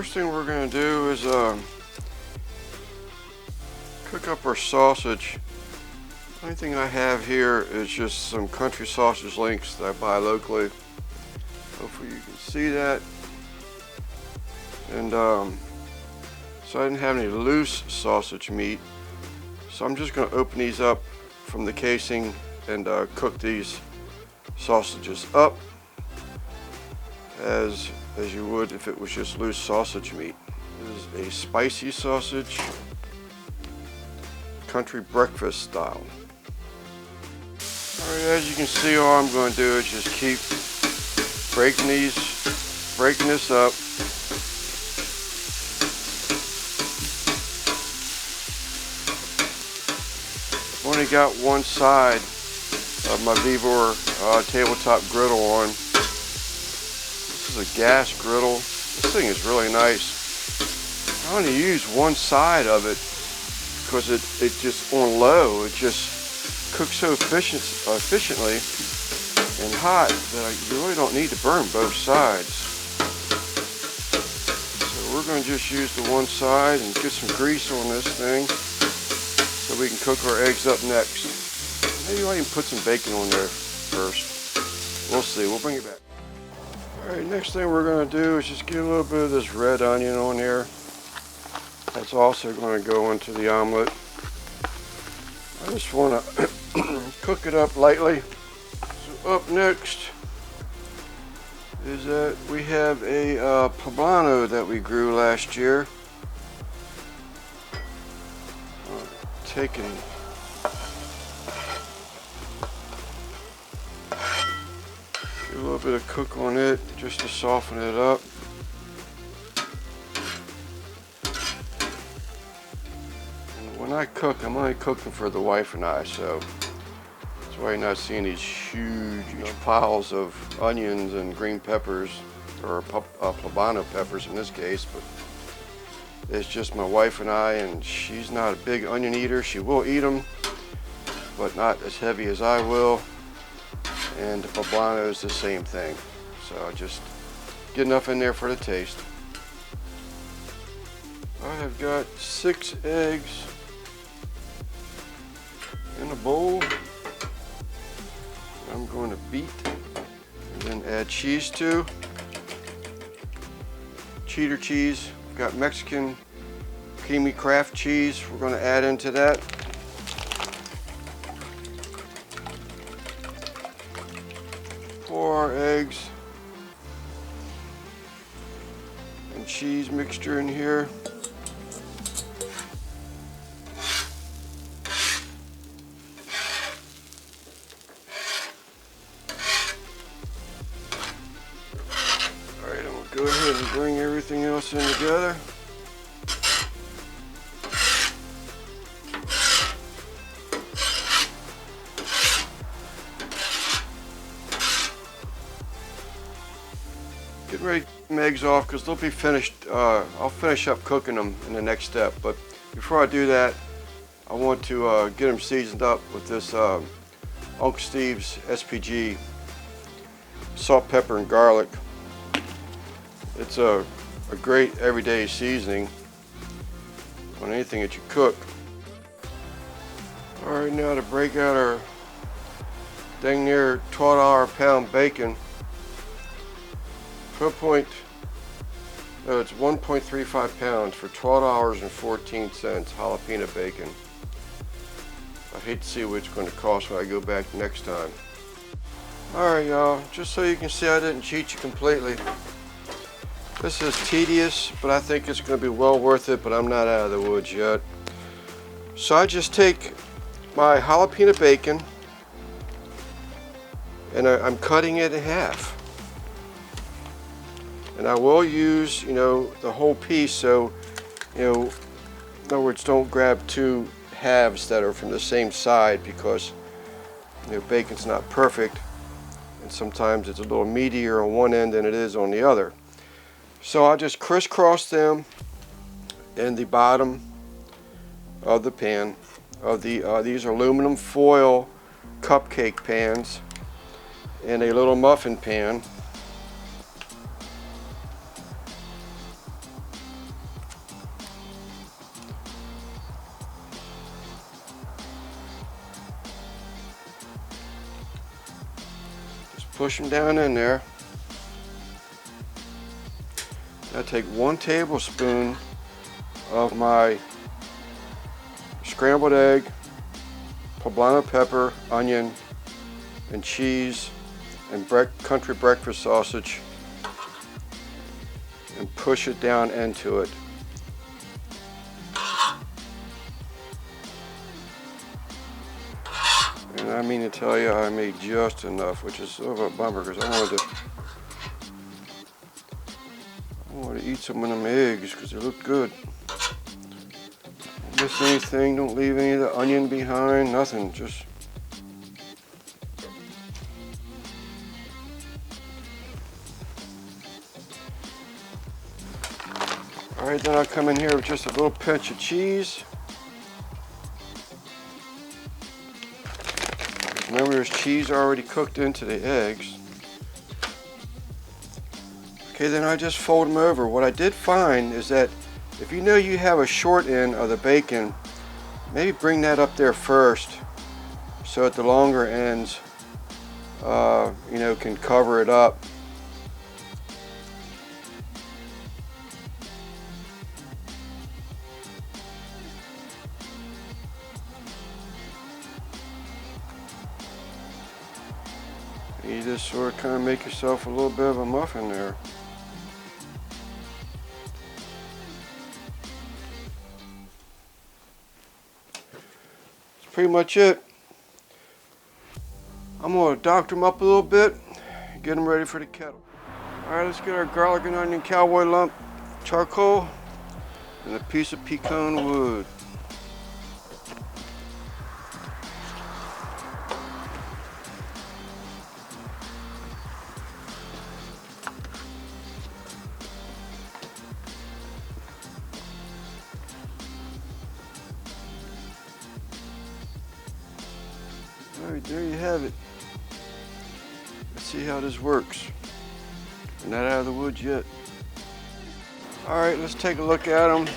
First thing we're going to do is cook up our sausage. The only thing I have here is just some country sausage links that I buy locally. Hopefully you can see that. And so I didn't have any loose sausage meat, so I'm just going to open these up from the casing and cook these sausages up as you would if it was just loose sausage meat. This is a spicy sausage, country breakfast style. Alright, as you can see, all I'm going to do is just keep breaking this up. I've only got one side of my Vevor tabletop griddle on. This is a gas griddle. This thing is really nice. I only use one side of it because it just on low, it just cooks so efficiently and hot that you really don't need to burn both sides. So we're going to just use the one side and get some grease on this thing so we can cook our eggs up next. Maybe I'll even put some bacon on there first. We'll see. We'll bring it back. Alright, next thing we're going to do is just get a little bit of this red onion on there. That's also going to go into the omelet. I just want to cook it up lightly. So up next is that we have a Poblano that we grew last year. Taking a little bit of cook on it just to soften it up. And when I cook, I'm only cooking for the wife and I, so that's why you're not seeing these huge piles of onions and green peppers, or Poblano peppers in this case, but it's just my wife and I, and she's not a big onion eater. She will eat them, but not as heavy as I will. And the Poblano is the same thing. So just get enough in there for the taste. I have got 6 eggs in a bowl. I'm going to beat and then add cheese to. Cheddar cheese. I've got Mexican creamy Kraft cheese. We're going to add into that. Pour our eggs and cheese mixture in here. Alright, I'm going to go ahead and bring everything else in together. Get ready to get them eggs off because they'll be finished. I'll finish up cooking them in the next step. But before I do that, I want to get them seasoned up with this Uncle Steve's SPG salt, pepper, and garlic. It's a great everyday seasoning on anything that you cook. All right, now to break out our dang near $12 a pound bacon. It's 1.35 pounds for $12.14 jalapeno bacon. I hate to see what it's going to cost when I go back next time. Alright y'all, just so you can see I didn't cheat you completely. This is tedious, but I think it's going to be well worth it, but I'm not out of the woods yet. So I just take my jalapeno bacon and I'm cutting it in half. And I will use, the whole piece, so, in other words, don't grab 2 halves that are from the same side because, bacon's not perfect. And sometimes it's a little meatier on one end than it is on the other. So I'll just crisscross them in the bottom of the pan of these aluminum foil cupcake pans in a little muffin pan. push them down in there. I take 1 tablespoon of my scrambled egg, poblano pepper, onion, and cheese, and country breakfast sausage, and push it down into it. And I mean to tell you, I made just enough, which is sort of a bummer because I wanted to eat some of them eggs because they look good. Don't miss anything, don't leave any of the onion behind, nothing, just alright. Then I'll come in here with just a little pinch of cheese. Remember, there's cheese already cooked into the eggs. Okay, then I just fold them over. What I did find is that if you know you have a short end of the bacon, maybe bring that up there first so that the longer ends can cover it up. You just sort of kind of make yourself a little bit of a muffin there. That's pretty much it. I'm going to doctor them up a little bit, get them ready for the kettle. Alright, let's get our garlic and onion cowboy lump charcoal and a piece of pecan wood. Alright, there you have it. Let's see how this works. We're not out of the woods yet. Alright, let's take a look at them.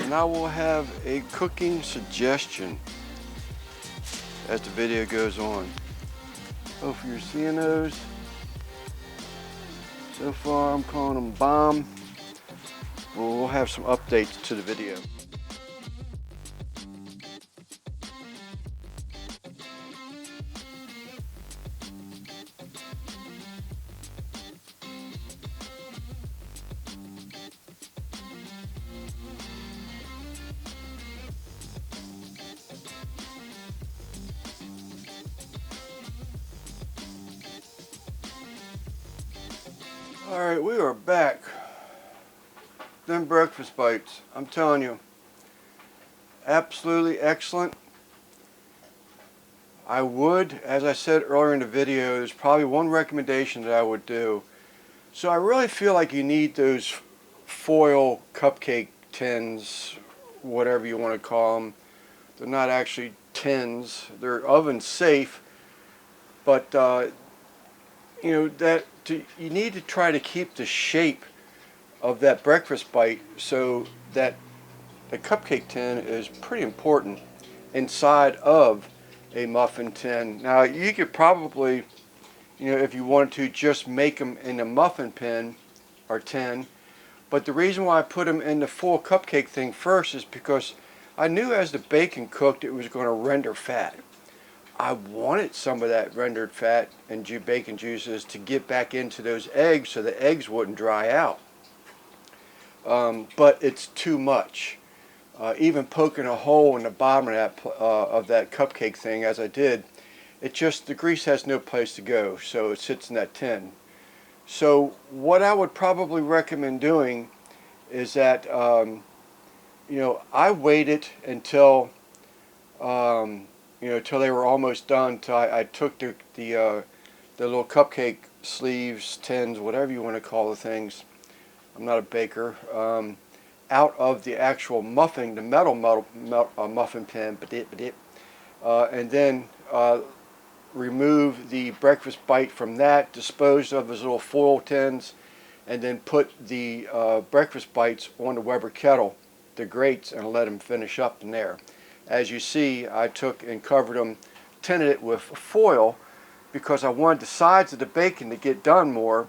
Now we'll have a cooking suggestion as the video goes on. Hopefully you're seeing those. So far I'm calling them bomb. We'll have some updates to the video. Alright, we are back. Them breakfast bites, I'm telling you, absolutely excellent. I would, as I said earlier in the video, there's probably one recommendation that I would do. So I really feel like you need those foil cupcake tins, whatever you want to call them. They're not actually tins, they're oven safe, but you need to try to keep the shape of that breakfast bite so that the cupcake tin is pretty important inside of a muffin tin. Now you could probably, if you wanted to, just make them in a muffin tin or tin, but the reason why I put them in the full cupcake thing first is because I knew as the bacon cooked it was going to render fat. I wanted some of that rendered fat and bacon juices to get back into those eggs so the eggs wouldn't dry out. But it's too much. Even poking a hole in the bottom of that cupcake thing, as I did, the grease has no place to go, so it sits in that tin. So what I would probably recommend doing is that, I waited until till they were almost done. Till I took the little cupcake sleeves, tins, whatever you want to call the things. I'm not a baker. Out of the actual muffin, the metal muffin tin, and then remove the breakfast bite from that, dispose of those little foil tins, and then put the breakfast bites on the Weber kettle, the grates, and let them finish up in there. As you see, I took and covered them, tinted it with foil because I wanted the sides of the bacon to get done more,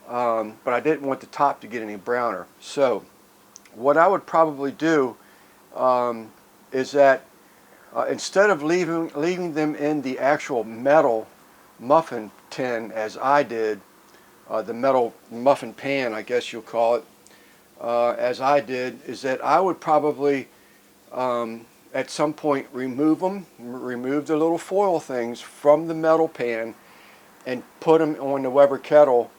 but I didn't want the top to get any browner. So what I would probably do is that instead of leaving them in the actual metal muffin tin as I did, the metal muffin pan, I guess you'll call it, as I did, is that I would probably at some point remove the little foil things from the metal pan and put them on the Weber kettle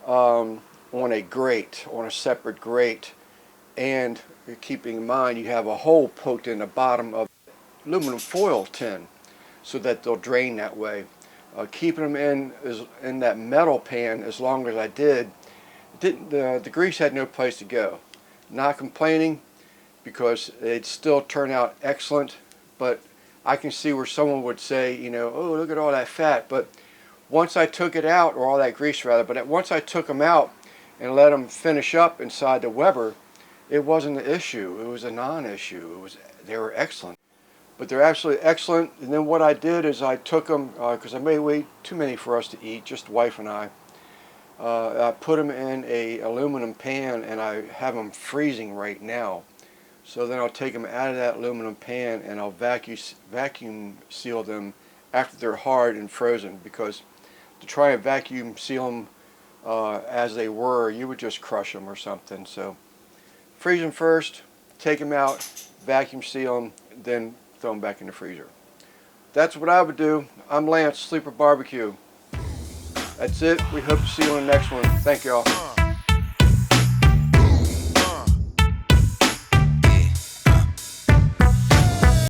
on a grate, on a separate grate, and keeping in mind you have a hole poked in the bottom of aluminum foil tin so that they'll drain that way. Keeping them in that metal pan as long as I did, the grease had no place to go. Not complaining, because it still turned out excellent, but I can see where someone would say, you know, oh, look at all that fat. But once I took it out, or all that grease rather, but once I took them out and let them finish up inside the Weber, it wasn't an issue. It was a non-issue. They were excellent. But they're absolutely excellent. And then what I did is I took them, because I made way too many for us to eat, just the wife and I put them in a aluminum pan, and I have them freezing right now. So then I'll take them out of that aluminum pan and I'll vacuum seal them after they're hard and frozen, because to try and vacuum seal them as they were, you would just crush them or something. So freeze them first, take them out, vacuum seal them, then throw them back in the freezer. That's what I would do. I'm Lance, Sleeper BBQ. That's it. We hope to see you on the next one. Thank y'all.